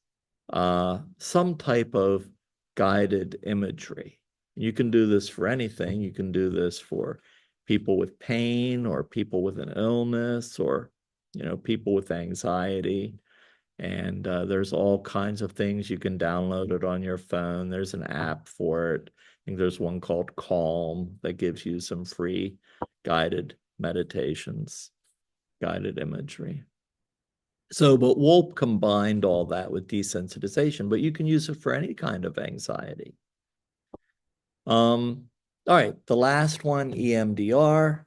some type of guided imagery. You can do this for anything. You can do this for people with pain or people with an illness or, people with anxiety. And there's all kinds of things. You can download it on your phone. There's an app for it. I think there's one called Calm that gives you some free guided meditations, guided imagery. So, but Wolpe combined all that with desensitization, but you can use it for any kind of anxiety. All right, the last one, EMDR,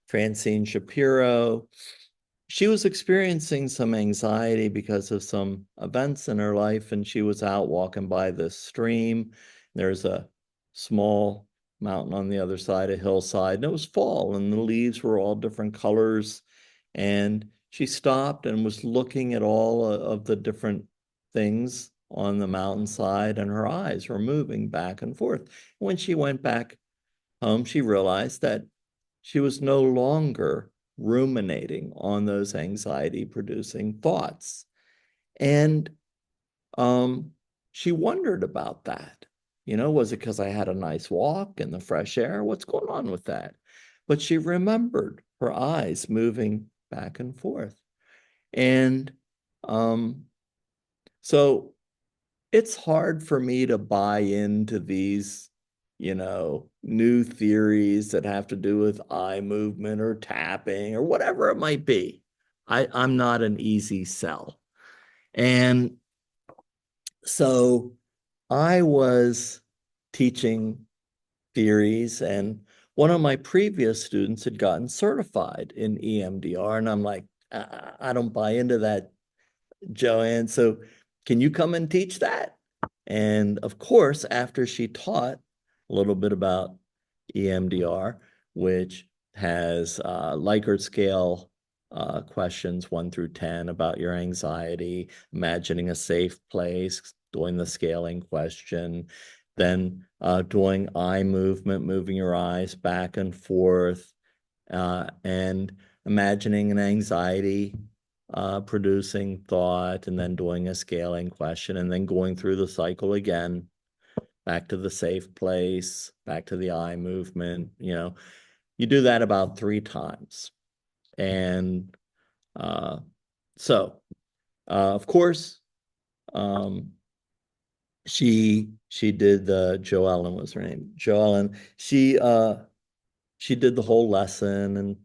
Francine Shapiro. She was experiencing some anxiety because of some events in her life, and she was out walking by this stream. There's a small mountain on the other side, a hillside, and it was fall, and the leaves were all different colors. And she stopped and was looking at all of the different things on the mountainside, and her eyes were moving back and forth. When she went back home, she realized that she was no longer ruminating on those anxiety-producing thoughts. And she wondered about that. Was it because I had a nice walk in the fresh air? What's going on with that? But she remembered her eyes moving back and forth. And so it's hard for me to buy into these, new theories that have to do with eye movement or tapping or whatever it might be. I'm not an easy sell. And so I was teaching theories, and one of my previous students had gotten certified in EMDR, and I'm like, I don't buy into that, Joanne. So can you come and teach that? And of course, after she taught a little bit about EMDR, which has Likert scale questions 1 through 10 about your anxiety, imagining a safe place, doing the scaling question, then doing eye movement, moving your eyes back and forth, and imagining an anxiety producing thought, and then doing a scaling question, and then going through the cycle again, back to the safe place, back to the eye movement. You do that about 3 times. And so, of course, she did Jo Ellen was her name. Jo Ellen. She did the whole lesson and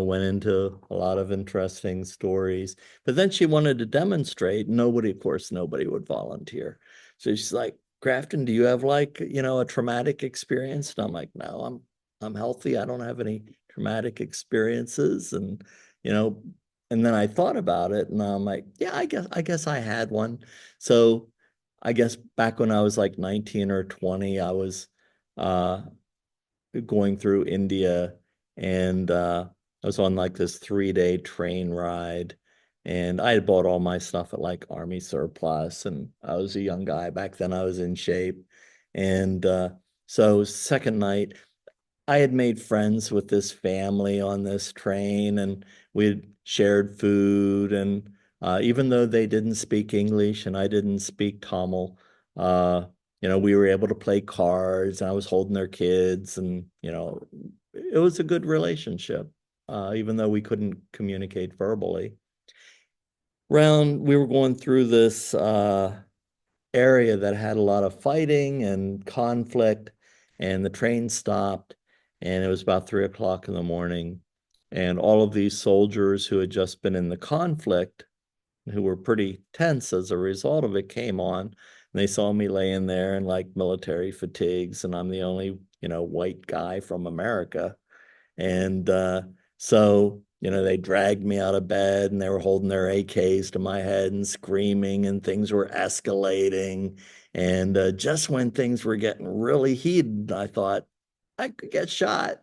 went into a lot of interesting stories. But then she wanted to demonstrate. Of course, nobody would volunteer. So she's like, Grafton, do you have a traumatic experience? And I'm like, no, I'm healthy. I don't have any traumatic experiences. And and then I thought about it, and I'm like, yeah, I guess I had one. So I guess back when I was like 19 or 20, I was going through India, and I was on like this 3-day train ride, and I had bought all my stuff at like Army Surplus, and I was a young guy back then. I was in shape. And so second night, I had made friends with this family on this train, and we had shared food. And even though they didn't speak English and I didn't speak Tamil, we were able to play cards, and I was holding their kids, and it was a good relationship, even though we couldn't communicate verbally. We were going through this area that had a lot of fighting and conflict, and the train stopped, and it was about 3 o'clock in the morning, and all of these soldiers who had just been in the conflict, who were pretty tense as a result of it, came on, and they saw me laying there in like military fatigues, and I'm the only white guy from America. And so, they dragged me out of bed and they were holding their AKs to my head and screaming, and things were escalating. And just when things were getting really heated, I thought I could get shot,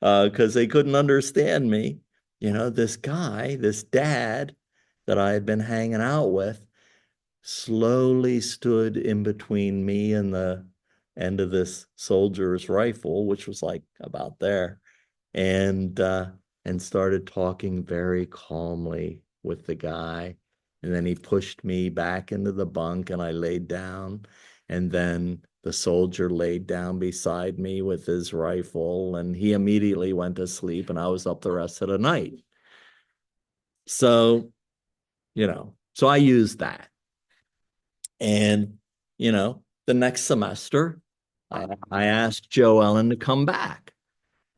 because they couldn't understand me. This guy, this dad that I had been hanging out with, slowly stood in between me and the end of this soldier's rifle, which was like about there, and started talking very calmly with the guy. And then he pushed me back into the bunk and I laid down. And then the soldier laid down beside me with his rifle and he immediately went to sleep and I was up the rest of the night. So, so I used that. And, the next semester, I asked Jo Ellen to come back.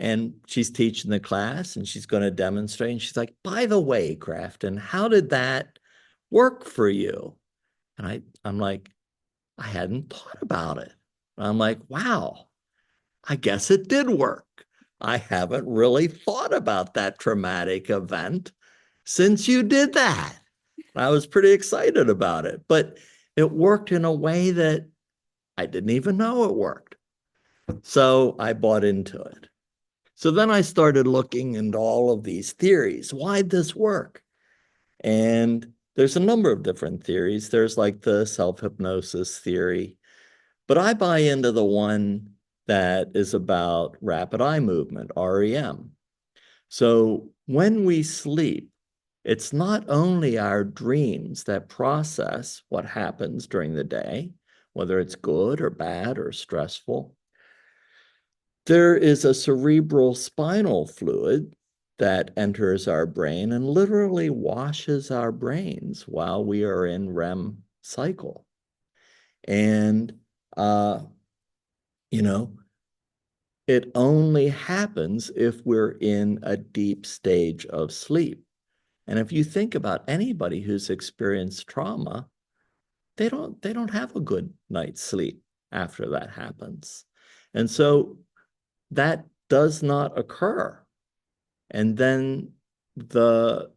And she's teaching the class and she's going to demonstrate. And she's like, by the way, Grafton, how did that work for you? And I'm like, I hadn't thought about it. I'm like, wow, I guess it did work. I haven't really thought about that traumatic event since you did that. I was pretty excited about it, but it worked in a way that I didn't even know it worked. So I bought into it. So then I started looking into all of these theories. Why'd this work? And there's a number of different theories. There's like the self-hypnosis theory, but I buy into the one that is about rapid eye movement, REM. So when we sleep, it's not only our dreams that process what happens during the day, whether it's good or bad or stressful. There is a cerebral spinal fluid that enters our brain and literally washes our brains while we are in REM cycle. And, you know, it only happens if we're in a deep stage of sleep. And if you think about anybody who's experienced trauma, they don't have a good night's sleep after that happens. And so that does not occur. And then the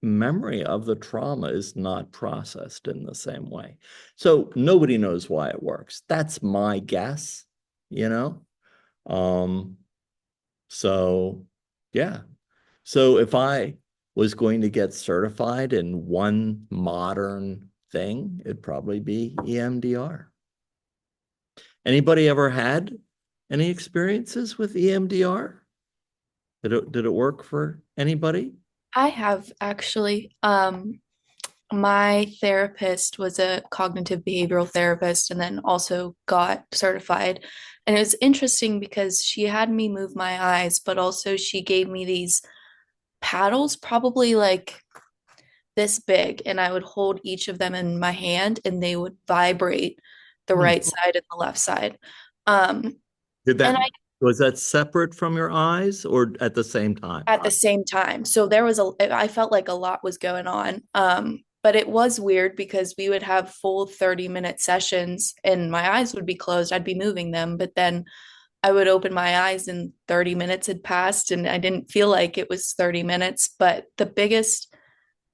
memory of the trauma is not processed in the same way. So nobody knows why it works. That's my guess, you know? Um, so yeah. So if I was going to get certified in one modern thing, it'd probably be EMDR. Anybody ever had any experiences with EMDR? Did it work for anybody? I have actually. My therapist was a cognitive behavioral therapist and then also got certified. And it was interesting because she had me move my eyes, but also she gave me these paddles, probably like this big, and I would hold each of them in my hand and they would vibrate the Hmm. right side and the left side. Um, Did and that I Was that separate from your eyes or at the same time? at the same time. So I felt like a lot was going on. But it was weird because we would have full 30-minute sessions and my eyes would be closed. I'd be moving them, but then I would open my eyes and 30 minutes had passed and I didn't feel like it was 30 minutes. But the biggest,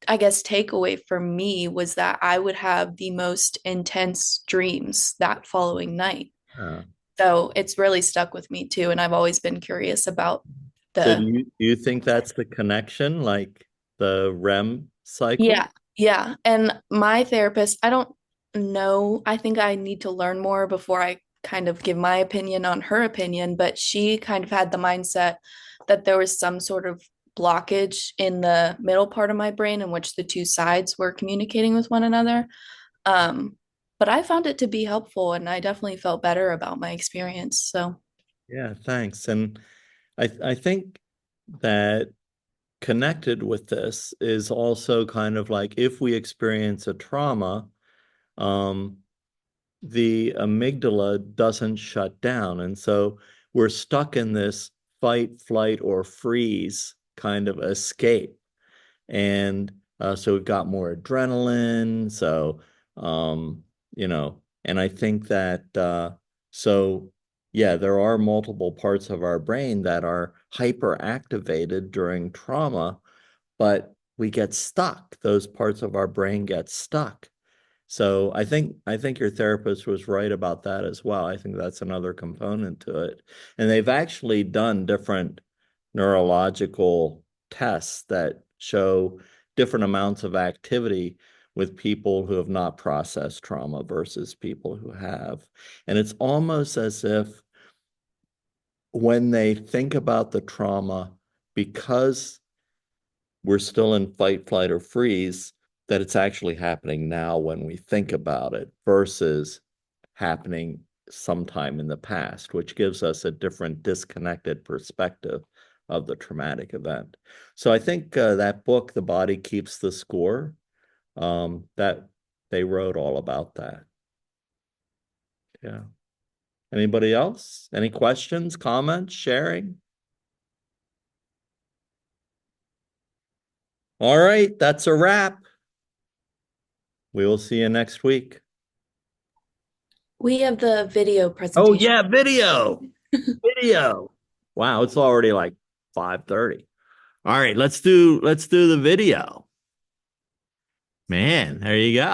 I guess, takeaway for me was that I would have the most intense dreams that following night. Uh, So it's really stuck with me too. And I've always been curious about so do the you think that's the connection, like the REM cycle? Yeah, yeah. And my therapist, I don't know. I think I need to learn more before I kind of give my opinion on her opinion, but she kind of had the mindset that there was some sort of blockage in the middle part of my brain in which the two sides were communicating with one another. Um, but I found it to be helpful and I definitely felt better about my experience. So, Yeah, thanks. And I think that connected with this is also kind of like if we experience a trauma, um, the amygdala doesn't shut down. And so we're stuck in this fight, flight, or freeze kind of escape. And so we've got more adrenaline. So, and I think that so yeah, there are multiple parts of our brain that are hyperactivated during trauma, but we get stuck. Those parts of our brain get stuck. So I think your therapist was right about that as well. I think that's another component to it. And they've actually done different neurological tests that show different amounts of activity with people who have not processed trauma versus people who have. And it's almost as if when they think about the trauma, because we're still in fight, flight, or freeze, that it's actually happening now when we think about it versus happening sometime in the past, which gives us a different disconnected perspective of the traumatic event. So I think that book, The Body Keeps the Score, that they wrote all about that. Yeah. Anybody else? Any questions, comments, sharing? All right, that's a wrap. We will see you next week. We have the video Oh presentation. yeah, video. Video. Wow, it's already like 5:30. All right, let's do the video. Man, there you go.